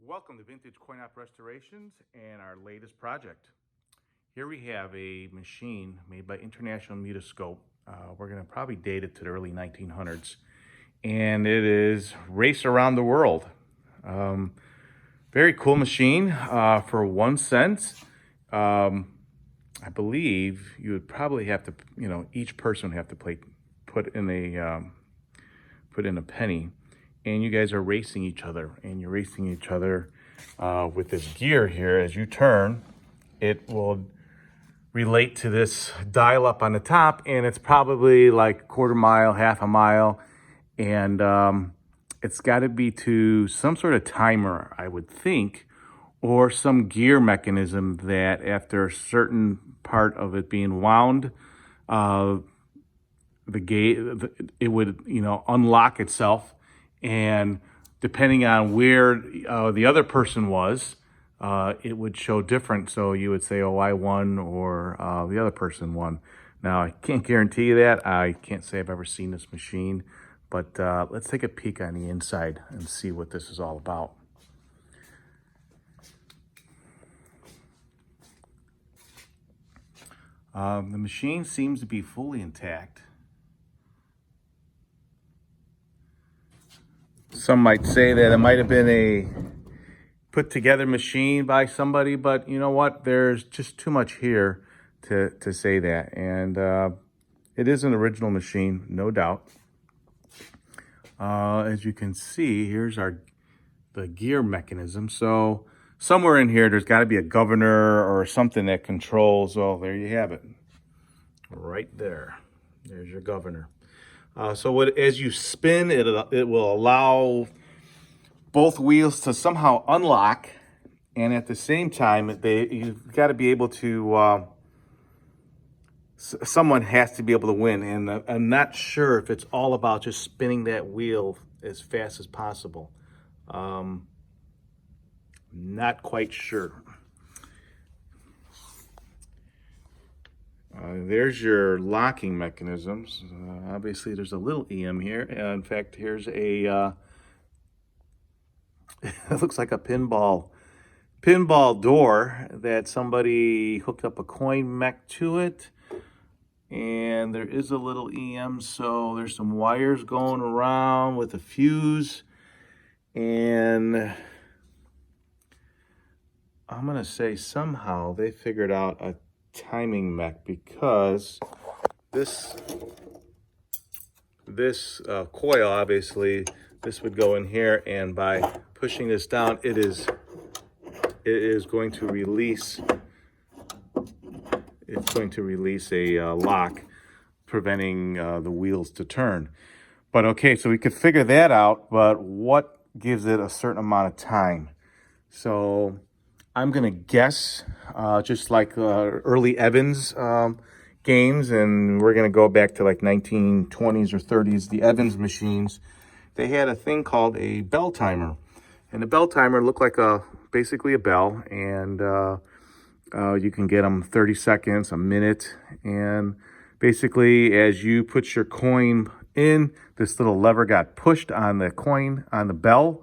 Welcome to Vintage Coin Op Restorations and our latest project. Here we have a machine made by International Mutoscope. We're going to probably date it to the early 1900s. And it is Race Around the World. Very cool machine for 1 cent. I believe you would probably have to, each person would have to put in a penny. And you guys are racing each other, and you're racing each other with this gear here. As you turn, it will relate to this dial up on the top, and it's probably like a quarter mile, half a mile, and it's got to be to some sort of timer, I would think, or some gear mechanism that after a certain part of it being wound, the gate, it would, unlock itself. And depending on where the other person was, it would show different. So you would say, oh, I won, or the other person won. Now, I can't guarantee you that. I can't say I've ever seen this machine. But let's take a peek on the inside and see what this is all about. The machine seems to be fully intact. Some might say that it might have been a put together machine by somebody, but you know what? There's just too much here to say that. And it is an original machine, no doubt. As you can see, here's the gear mechanism. So somewhere in here, there's got to be a governor or something that controls. Well, there you have it. Right there. There's your governor. As you spin, it will allow both wheels to somehow unlock, and at the same time, you've got to be able to. Someone has to be able to win, and I'm not sure if it's all about just spinning that wheel as fast as possible. Not quite sure. There's your locking mechanisms. Obviously, there's a little EM here. In fact, here's a, it looks like a pinball door that somebody hooked up a coin mech to it. And there is a little EM, so there's some wires going around with a fuse. And I'm going to say somehow they figured out a timing mech, because this coil, obviously this would go in here, and by pushing this down, it is going to release a lock, preventing the wheels to turn. But okay, so we could figure that out, but what gives it a certain amount of time? So I'm going to guess, just like early Evans games, and we're going to go back to like 1920s or 30s, the Evans machines, they had a thing called a bell timer. And the bell timer looked like basically a bell, and you can get them 30 seconds, a minute, and basically as you put your coin in, this little lever got pushed on the coin, on the bell,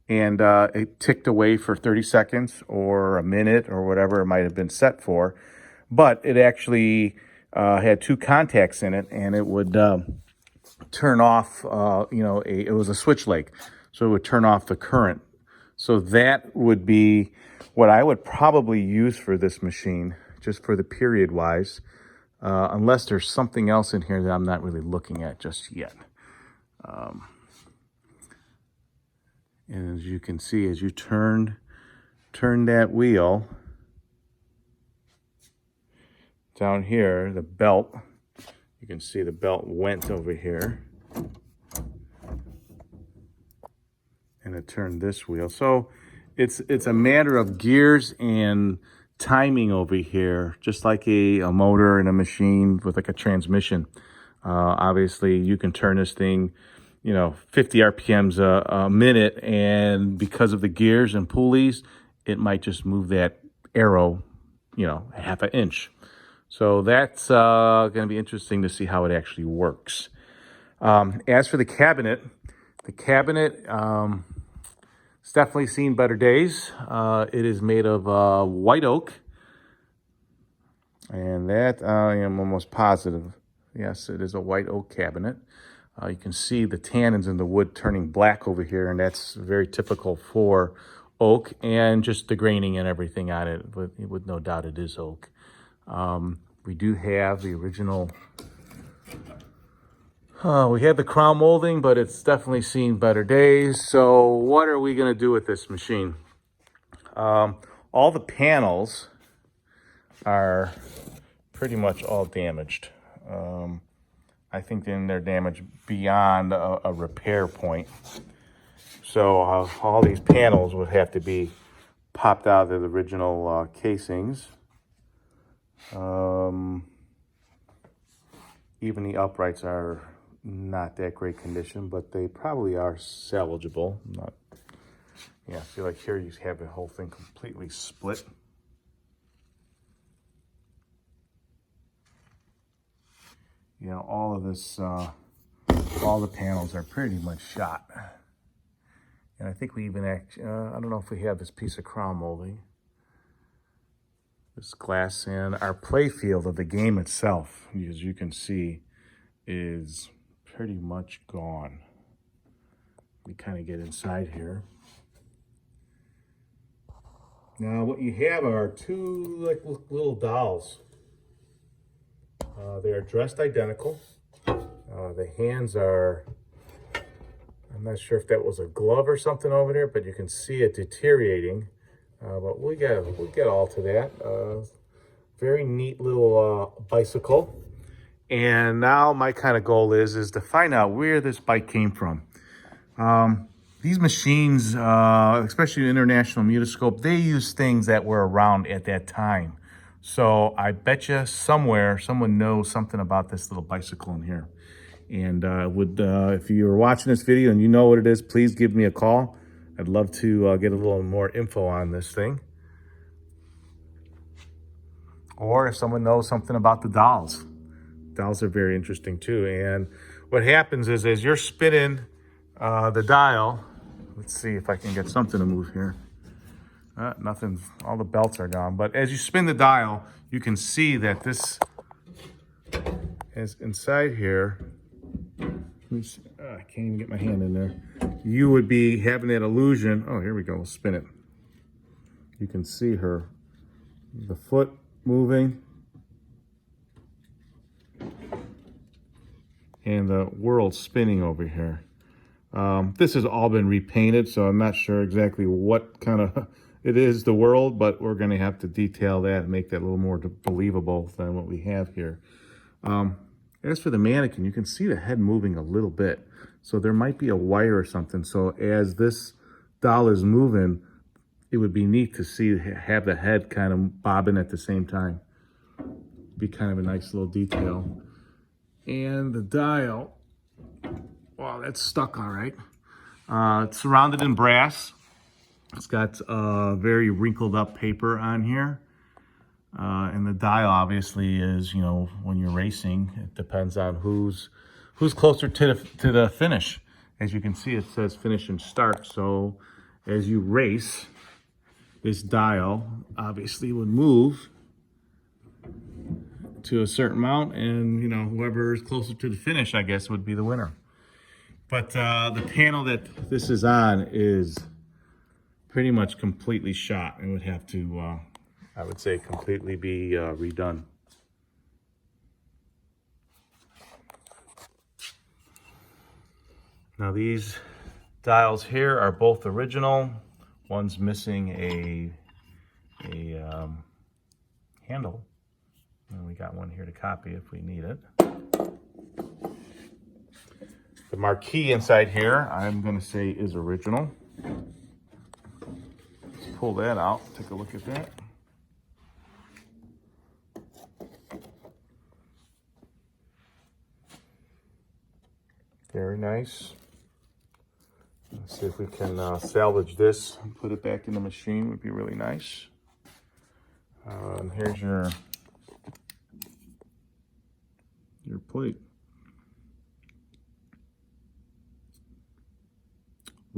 and it ticked away for 30 seconds or a minute or whatever it might have been set for. But it actually had two contacts in it, and it would turn off, it was a switch leg. So it would turn off the current. So that would be what I would probably use for this machine, just for the period wise, unless there's something else in here that I'm not really looking at just yet. And as you can see, as you turn that wheel down here, the belt, you can see the belt went over here, and it turned this wheel. So it's a matter of gears and timing over here, just like a motor in a machine with like a transmission. Obviously, you can turn this thing 50 RPMs a minute, and because of the gears and pulleys, it might just move that arrow, half an inch. So that's going to be interesting to see how it actually works. As for the cabinet It's definitely seen better days. It is made of white oak, and that I am almost positive. Yes, it is a white oak cabinet. You can see the tannins in the wood turning black over here, and that's very typical for oak, and just the graining and everything on it. With no doubt, it is oak. We do have the original. We had the crown molding, but it's definitely seen better days. So what are we going to do with this machine? All the panels are pretty much all damaged. I think then they're damaged beyond a repair point. So all these panels would have to be popped out of the original casings. Even the uprights are not that great condition, but they probably are salvageable. Yeah, see, like here you have the whole thing completely split. You know, all of this, all the panels are pretty much shot. And I think we even actually, I don't know if we have this piece of crown molding. This glass, and our play field of the game itself, as you can see, is pretty much gone. We kind of get inside here. Now what you have are two like little dolls. They are dressed identical. The hands are, I'm not sure if that was a glove or something over there, but you can see it deteriorating. But we'll get all to that. Very neat little bicycle. And now my kind of goal is to find out where this bike came from. These machines, especially International Mutoscope, they use things that were around at that time. So I bet you somewhere someone knows something about this little bicycle in here. And if you're watching this video and you know what it is, please give me a call. I'd love to get a little more info on this thing. Or if someone knows something about the dolls. Dolls are very interesting too. And what happens is as you're spinning the dial, let's see if I can get something to move here. Nothing, all the belts are gone. But as you spin the dial, you can see that this is inside here. I can't even get my hand in there. You would be having that illusion. Oh, here we go. We'll spin it. You can see the foot moving, and the world spinning over here. This has all been repainted, so I'm not sure exactly what kind of it is, the world, but we're going to have to detail that and make that a little more believable than what we have here. As for the mannequin, you can see the head moving a little bit. So there might be a wire or something. So as this doll is moving, it would be neat to see, have the head kind of bobbing at the same time. Be kind of a nice little detail. And the dial, wow, that's stuck all right. It's surrounded in brass. It's got very wrinkled up paper on here. And the dial obviously is, you know, when you're racing, it depends on who's closer to the finish. As you can see, it says finish and start. So as you race, this dial obviously would move to a certain amount, and you know, whoever is closer to the finish, I guess, would be the winner. But the panel that this is on is pretty much completely shot and would have to, I would say, completely be redone. Now these dials here are both original. One's missing a handle, and we got one here to copy if we need it. The marquee inside here, I'm going to say, is original. Let's pull that out, take a look at that. Very nice. Let's see if we can salvage this and put it back in the machine. Would be really nice. And here's your plate.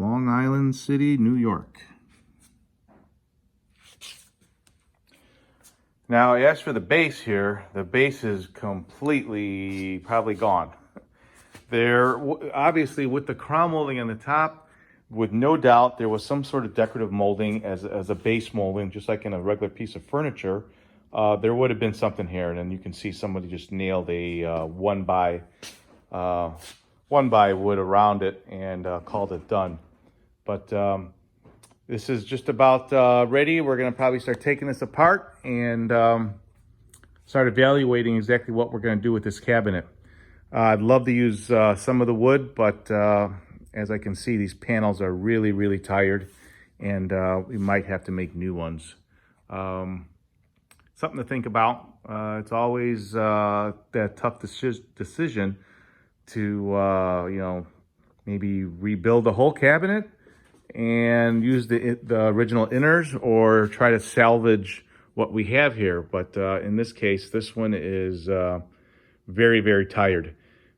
Long Island City, New York. Now, as for the base here, the base is completely probably gone. There, obviously, with the crown molding on the top, with no doubt, there was some sort of decorative molding as a base molding, just like in a regular piece of furniture. There would have been something here, and then you can see somebody just nailed a one by wood around it and called it done. But this is just about ready. We're going to probably start taking this apart and start evaluating exactly what we're going to do with this cabinet. I'd love to use some of the wood, but as I can see, these panels are really, really tired, and we might have to make new ones. Something to think about. It's always that tough decision to, maybe rebuild the whole cabinet and use the original inners, or try to salvage what we have here. But in this case, this one is very, very tired.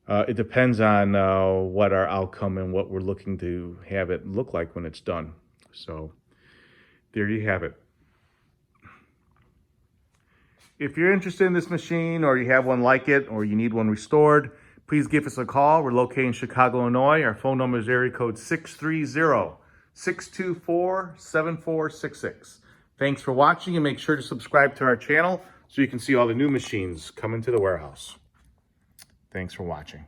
It depends on what our outcome and what we're looking to have it look like when it's done. So there you have it. If you're interested in this machine, or you have one like it, or you need one restored, please give us a call. We're located in Chicago, Illinois. Our phone number is area code 630-624-7466. Thanks for watching, and make sure to subscribe to our channel so you can see all the new machines coming to the warehouse. Thanks for watching.